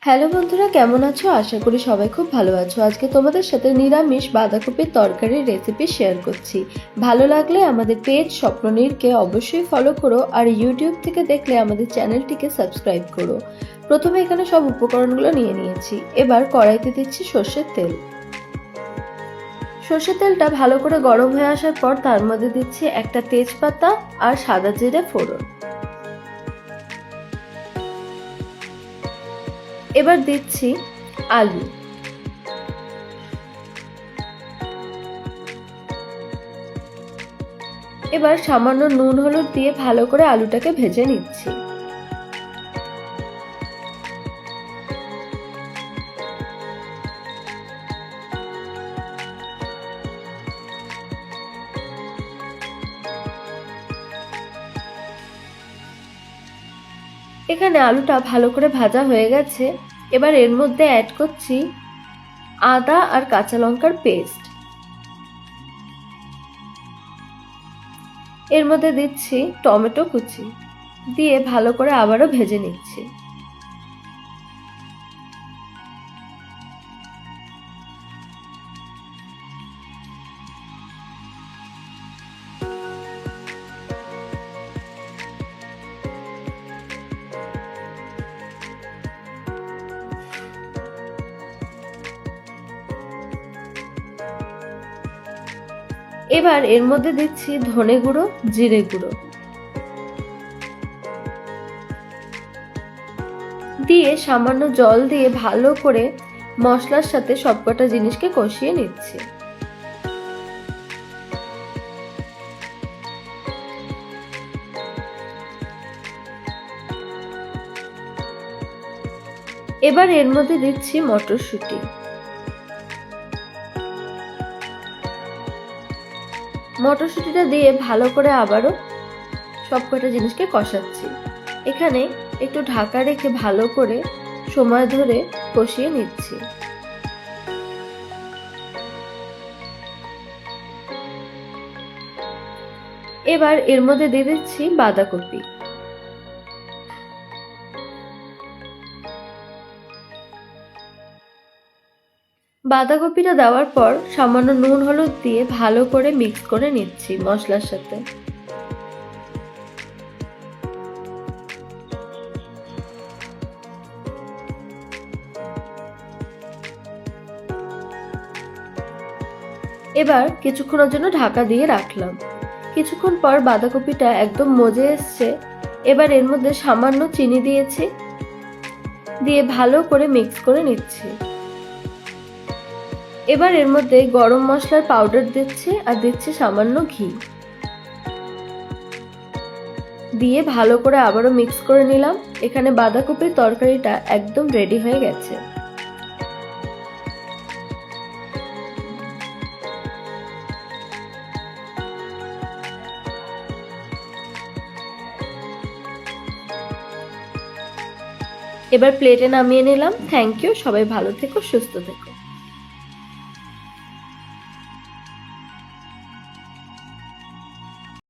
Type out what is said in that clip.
Hello বন্ধুরা, কেমন আছো? আশা করি সবাই খুব ভালো আছো। আজকে তোমাদের সাথে নিরামিষ বাঁধাকপির তরকারির রেসিপি শেয়ার করছি। ভালো লাগলে আমাদের পেজ স্বপ্ননীরকে অবশ্যই ফলো করো, আর ইউটিউব থেকে দেখলে আমাদের চ্যানেলটিকে সাবস্ক্রাইব করো। প্রথমে এখানে সব উপকরণগুলো নিয়ে নিয়েছি। এবার কড়াইতে দিচ্ছি সর্ষের তেল। সর্ষের তেলটা ভালো করে গরম হয়ে আসার পর তার মধ্যে দিচ্ছি একটা তেজপাতা আর সাদা জিরে ফোড়ন। এবার দিচ্ছি আলু। এবার সামান্য নুন হলুদ দিয়ে ভালো করে আলুটাকে ভেজে নিচ্ছি। এখানে আলুটা ভালো করে ভাজা হয়ে গেছে। এবার এর মধ্যে অ্যাড করছি আদা আর কাঁচা লঙ্কার পেস্ট। এর মধ্যে দিচ্ছি টমেটো কুচি, দিয়ে ভালো করে আবারও ভেজে নিচ্ছি। এবার এর মধ্যে দিচ্ছি ধনে গুঁড়ো, জিরে গুঁড়ো, দিয়ে সামান্য জল দিয়ে ভালো করে মশলার সাথে সবকটা জিনিসকে কষিয়ে নিচ্ছি। এবার এর মধ্যে দিচ্ছি মটরশুঁটি। মটরশুঁটিটা দিয়ে ভালো করে আবারও সবকটা জিনিসকে কষাচ্ছি। এখানে একটু ঢাকা রেখে ভালো করে সময় ধরে কষিয়ে নিচ্ছি। এবার এর মধ্যে দিয়ে দিচ্ছি বাঁধাকপি। বাঁধাকপিটা দেওয়ার পর সামান্য নুন হলুদ দিয়ে ভালো করে মিক্স করে নিচ্ছি মশলার সাথে। এবার কিছুক্ষণের জন্য ঢাকা দিয়ে রাখলাম। কিছুক্ষণ পর বাঁধাকপিটা একদম মজে এসছে। এবার এর মধ্যে সামান্য চিনি দিয়েছি, দিয়ে ভালো করে মিক্স করে নিচ্ছি। এবার এর মধ্যে গরম মশলার পাউডার দিচ্ছি আর দিচ্ছি সামান্য ঘি, দিয়ে ভালো করে আবারও মিক্স করে নিলাম। এখানে বাঁধাকপির তরকারিটা একদম রেডি হয়ে গেছে। এবার প্লেটে নামিয়ে নিলাম। থ্যাংক ইউ, সবাই ভালো থেকো, সুস্থ থেকো।